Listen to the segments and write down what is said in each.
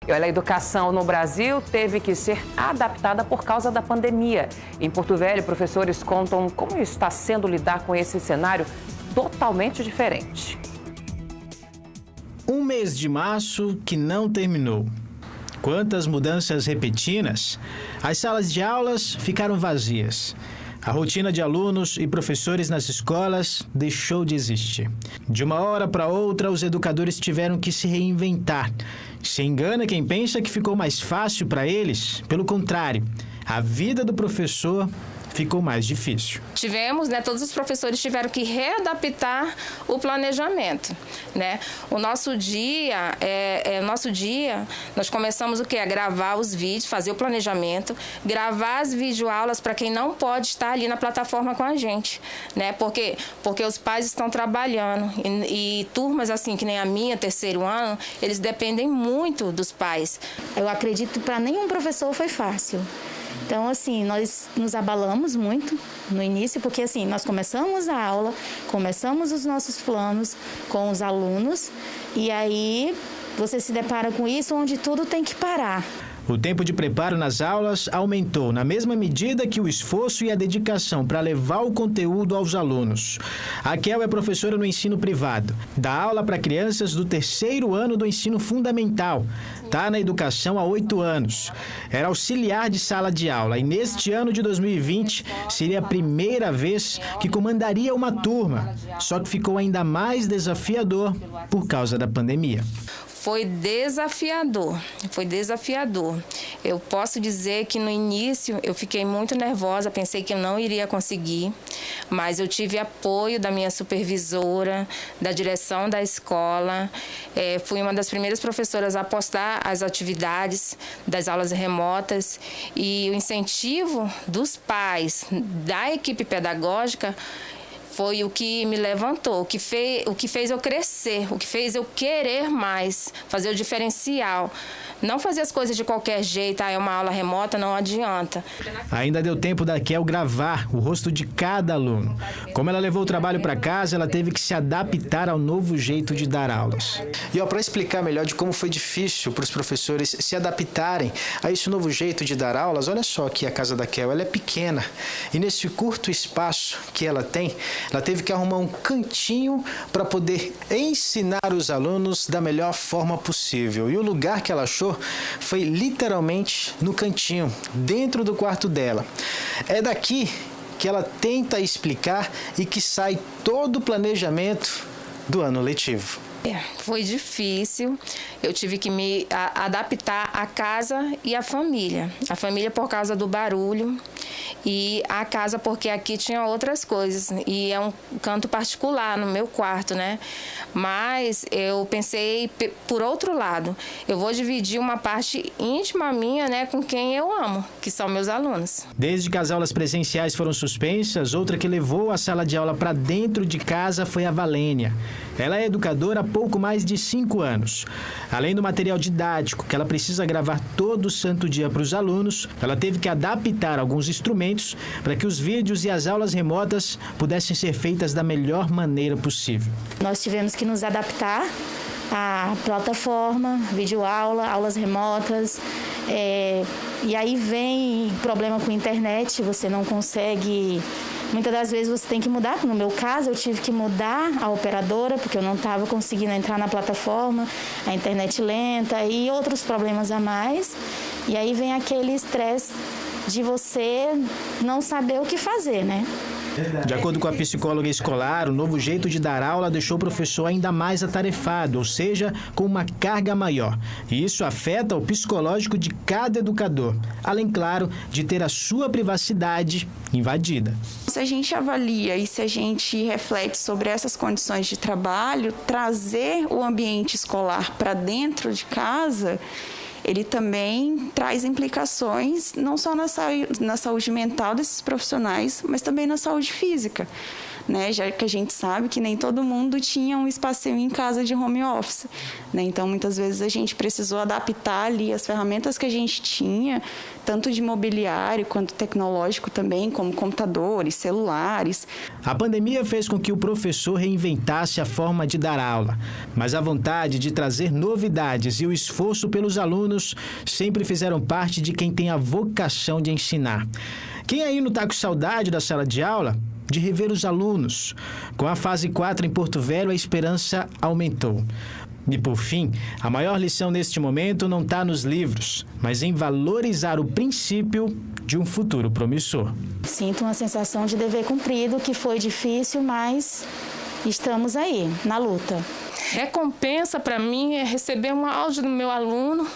E olha, a educação no Brasil teve que ser adaptada por causa da pandemia. Em Porto Velho, professores contam como está sendo lidar com esse cenário totalmente diferente. Um mês de março que não terminou. Quantas mudanças repentinas! As salas de aulas ficaram vazias. A rotina de alunos e professores nas escolas deixou de existir. De uma hora para outra, os educadores tiveram que se reinventar. Se engana quem pensa que ficou mais fácil para eles. Pelo contrário, a vida do professor ficou mais difícil. Todos os professores tiveram que readaptar o planejamento, O nosso dia, nós começamos a gravar os vídeos, fazer o planejamento, gravar as videoaulas para quem não pode estar ali na plataforma com a gente, Porque os pais estão trabalhando e turmas assim, que nem a minha, terceiro ano, eles dependem muito dos pais. Eu acredito que para nenhum professor foi fácil. Então, assim, nós nos abalamos muito no início, porque, assim, nós começamos a aula, começamos os nossos planos com os alunos, e aí você se depara com isso onde tudo tem que parar. O tempo de preparo nas aulas aumentou na mesma medida que o esforço e a dedicação para levar o conteúdo aos alunos. A Kel é professora no ensino privado, dá aula para crianças do terceiro ano do ensino fundamental. Está na educação há 8 anos. Era auxiliar de sala de aula e neste ano de 2020 seria a primeira vez que comandaria uma turma. Só que ficou ainda mais desafiador por causa da pandemia. Foi desafiador. Eu posso dizer que no início eu fiquei muito nervosa, pensei que eu não iria conseguir, mas eu tive apoio da minha supervisora, da direção da escola. Fui uma das primeiras professoras a postar as atividades das aulas remotas e o incentivo dos pais, da equipe pedagógica, foi o que me levantou, o que fez eu crescer, o que fez eu querer mais, fazer o diferencial. Não fazer as coisas de qualquer jeito, é uma aula remota, não adianta. Ainda deu tempo da Kel gravar o rosto de cada aluno. Como ela levou o trabalho para casa, ela teve que se adaptar ao novo jeito de dar aulas. E para explicar melhor de como foi difícil para os professores se adaptarem a esse novo jeito de dar aulas, olha só que a casa da Kel, ela é pequena. E nesse curto espaço que ela tem, ela teve que arrumar um cantinho para poder ensinar os alunos da melhor forma possível. E o lugar que ela achou foi literalmente no cantinho, dentro do quarto dela. É daqui que ela tenta explicar e que sai todo o planejamento do ano letivo. Foi difícil, eu tive que me adaptar à casa e à família. A família por causa do barulho e a casa porque aqui tinha outras coisas. E é um canto particular no meu quarto, Mas eu pensei por outro lado, eu vou dividir uma parte íntima minha, com quem eu amo, que são meus alunos. Desde que as aulas presenciais foram suspensas, outra que levou a sala de aula para dentro de casa foi a Valênia. Ela é educadora há pouco mais de 5 anos. Além do material didático que ela precisa gravar todo santo dia para os alunos, ela teve que adaptar alguns instrumentos para que os vídeos e as aulas remotas pudessem ser feitas da melhor maneira possível. Nós tivemos que nos adaptar à plataforma, videoaula, aulas remotas. E aí vem problema com a internet, você não consegue... Muitas das vezes você tem que mudar. No meu caso, eu tive que mudar a operadora, porque eu não estava conseguindo entrar na plataforma, a internet lenta e outros problemas a mais. E aí vem aquele estresse de você não saber o que fazer, De acordo com a psicóloga escolar, o novo jeito de dar aula deixou o professor ainda mais atarefado, ou seja, com uma carga maior. E isso afeta o psicológico de cada educador, além, claro, de ter a sua privacidade invadida. Se a gente avalia e se a gente reflete sobre essas condições de trabalho, trazer o ambiente escolar para dentro de casa, ele também traz implicações não só na saúde mental desses profissionais, mas também na saúde física, Já que a gente sabe que nem todo mundo tinha um espacinho em casa de home office, Então, muitas vezes a gente precisou adaptar ali as ferramentas que a gente tinha, tanto de mobiliário quanto tecnológico também, como computadores, celulares. A pandemia fez com que o professor reinventasse a forma de dar aula, mas a vontade de trazer novidades e o esforço pelos alunos alunos sempre fizeram parte de quem tem a vocação de ensinar. Quem aí não está com saudade da sala de aula? De rever os alunos. Com a fase 4 em Porto Velho, a esperança aumentou. E, por fim, a maior lição neste momento não está nos livros, mas em valorizar o princípio de um futuro promissor. Sinto uma sensação de dever cumprido, que foi difícil, mas estamos aí, na luta. Recompensa para mim é receber um áudio do meu aluno,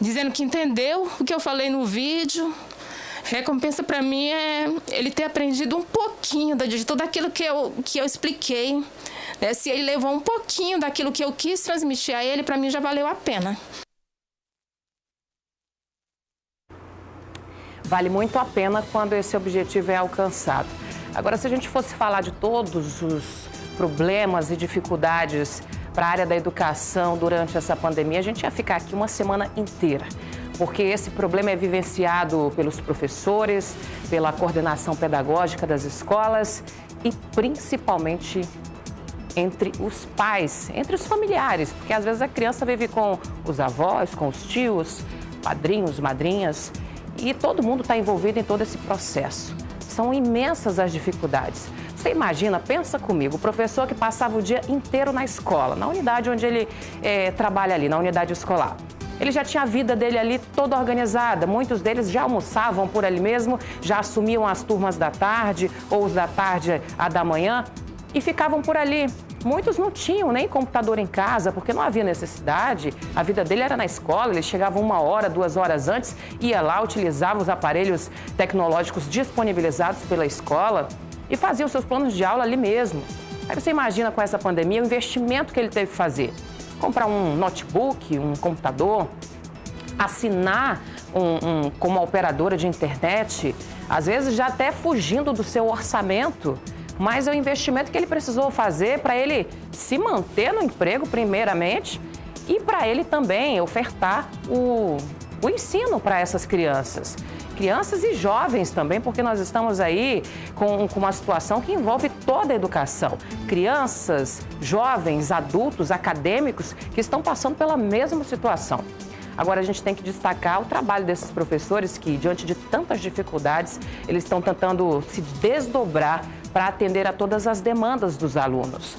dizendo que entendeu o que eu falei no vídeo. Recompensa para mim é ele ter aprendido um pouquinho de tudo aquilo que eu expliquei. Né? Se ele levou um pouquinho daquilo que eu quis transmitir a ele, para mim já valeu a pena. Vale muito a pena quando esse objetivo é alcançado. Agora, se a gente fosse falar de todos os problemas e dificuldades para a área da educação durante essa pandemia, a gente ia ficar aqui uma semana inteira. Porque esse problema é vivenciado pelos professores, pela coordenação pedagógica das escolas e principalmente entre os pais, entre os familiares, porque às vezes a criança vive com os avós, com os tios, padrinhos, madrinhas, e todo mundo está envolvido em todo esse processo. São imensas as dificuldades. Você imagina, pensa comigo, o professor que passava o dia inteiro na escola, na unidade onde ele trabalha ali, na unidade escolar. Ele já tinha a vida dele ali toda organizada, muitos deles já almoçavam por ali mesmo, já assumiam as turmas da tarde ou os da tarde a da manhã e ficavam por ali. Muitos não tinham nem computador em casa, porque não havia necessidade, a vida dele era na escola, ele chegava 1 hora, 2 horas antes, ia lá, utilizava os aparelhos tecnológicos disponibilizados pela escola e fazia os seus planos de aula ali mesmo. Aí você imagina com essa pandemia o investimento que ele teve que fazer. Comprar um notebook, um computador, assinar com uma operadora de internet, às vezes já até fugindo do seu orçamento, mas é o investimento que ele precisou fazer para ele se manter no emprego, primeiramente, e para ele também ofertar o ensino para essas crianças. Crianças e jovens também, porque nós estamos aí com uma situação que envolve toda a educação. Crianças, jovens, adultos, acadêmicos que estão passando pela mesma situação. Agora, a gente tem que destacar o trabalho desses professores que, diante de tantas dificuldades, eles estão tentando se desdobrar para atender a todas as demandas dos alunos.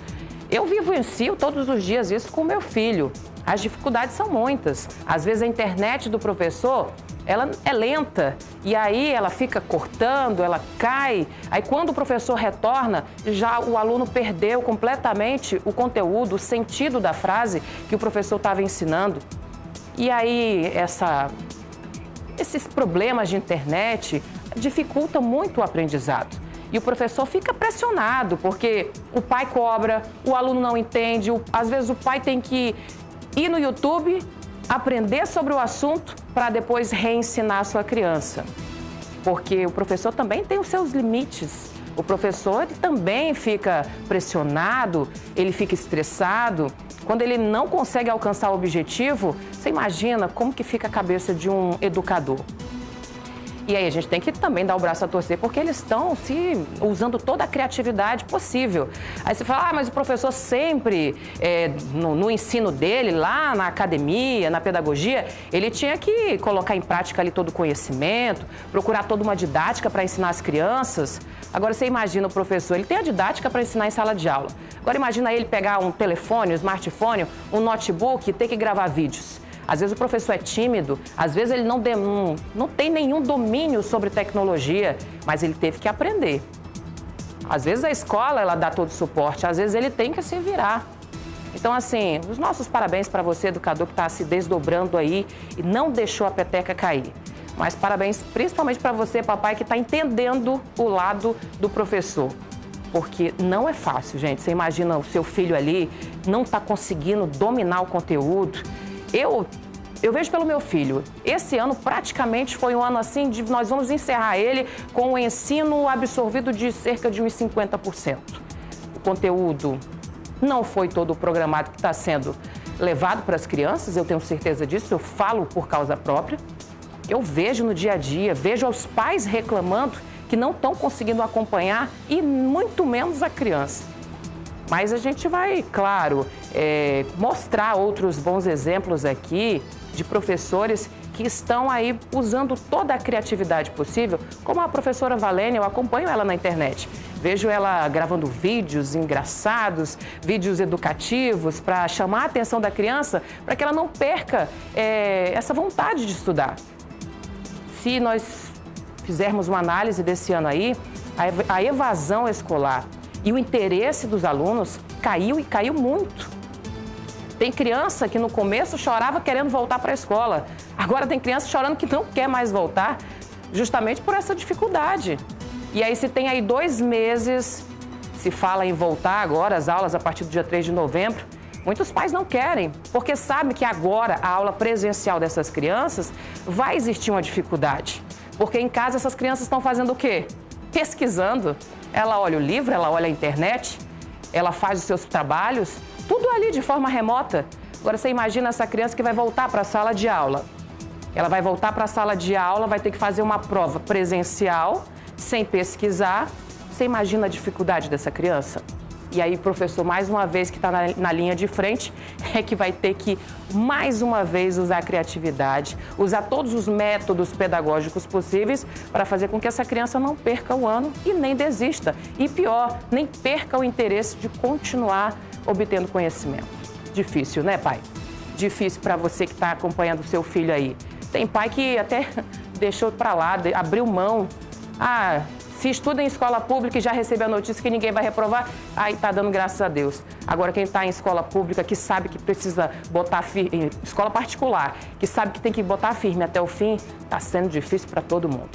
Eu vivencio todos os dias isso com o meu filho. As dificuldades são muitas. Às vezes a internet do professor, ela é lenta e aí ela fica cortando, ela cai. Aí quando o professor retorna, já o aluno perdeu completamente o conteúdo, o sentido da frase que o professor estava ensinando. E aí esses problemas de internet dificultam muito o aprendizado. E o professor fica pressionado, porque o pai cobra, o aluno não entende, às vezes o pai tem que ir no YouTube, aprender sobre o assunto para depois reensinar a sua criança. Porque o professor também tem os seus limites. O professor ele também fica pressionado, ele fica estressado. Quando ele não consegue alcançar o objetivo, você imagina como que fica a cabeça de um educador. E aí a gente tem que também dar o braço a torcer, porque eles estão usando toda a criatividade possível. Aí você fala, mas o professor sempre, no ensino dele, lá na academia, na pedagogia, ele tinha que colocar em prática ali todo o conhecimento, procurar toda uma didática para ensinar as crianças. Agora você imagina o professor, ele tem a didática para ensinar em sala de aula. Agora imagina ele pegar um telefone, um smartphone, um notebook e ter que gravar vídeos. Às vezes o professor é tímido, às vezes ele não tem nenhum domínio sobre tecnologia, mas ele teve que aprender. Às vezes a escola ela dá todo o suporte, às vezes ele tem que se virar. Então, assim, os nossos parabéns para você, educador, que está se desdobrando aí e não deixou a peteca cair. Mas parabéns principalmente para você, papai, que está entendendo o lado do professor. Porque não é fácil, gente. Você imagina o seu filho ali, não está conseguindo dominar o conteúdo. Eu vejo pelo meu filho, esse ano praticamente foi um ano assim, nós vamos encerrar ele com o ensino absorvido de cerca de uns 50%. O conteúdo não foi todo programado que está sendo levado para as crianças, eu tenho certeza disso, eu falo por causa própria. Eu vejo no dia a dia, vejo os pais reclamando que não estão conseguindo acompanhar e muito menos a criança. Mas a gente vai, claro, mostrar outros bons exemplos aqui de professores que estão aí usando toda a criatividade possível, como a professora Valênia, eu acompanho ela na internet. Vejo ela gravando vídeos engraçados, vídeos educativos para chamar a atenção da criança, para que ela não perca essa vontade de estudar. Se nós fizermos uma análise desse ano aí, a evasão escolar e o interesse dos alunos caiu e caiu muito. Tem criança que no começo chorava querendo voltar para a escola. Agora tem criança chorando que não quer mais voltar, justamente por essa dificuldade. E aí se tem aí 2 meses, se fala em voltar agora as aulas a partir do dia 3 de novembro, muitos pais não querem, porque sabem que agora a aula presencial dessas crianças vai existir uma dificuldade. Porque em casa essas crianças estão fazendo o quê? Pesquisando. Ela olha o livro, ela olha a internet, ela faz os seus trabalhos, tudo ali de forma remota. Agora você imagina essa criança que vai voltar para a sala de aula. Ela vai voltar para a sala de aula, vai ter que fazer uma prova presencial, sem pesquisar. Você imagina a dificuldade dessa criança? E aí o professor, mais uma vez, que está na linha de frente, é que vai ter que, mais uma vez, usar a criatividade, usar todos os métodos pedagógicos possíveis para fazer com que essa criança não perca o ano e nem desista. E pior, nem perca o interesse de continuar obtendo conhecimento. Difícil, né, pai? Difícil para você que está acompanhando o seu filho aí. Tem pai que até deixou para lá, abriu mão. Se estuda em escola pública e já recebe a notícia que ninguém vai reprovar, aí tá dando graças a Deus. Agora, quem está em escola pública, que sabe que precisa botar firme, escola particular, que sabe que tem que botar firme até o fim, tá sendo difícil para todo mundo.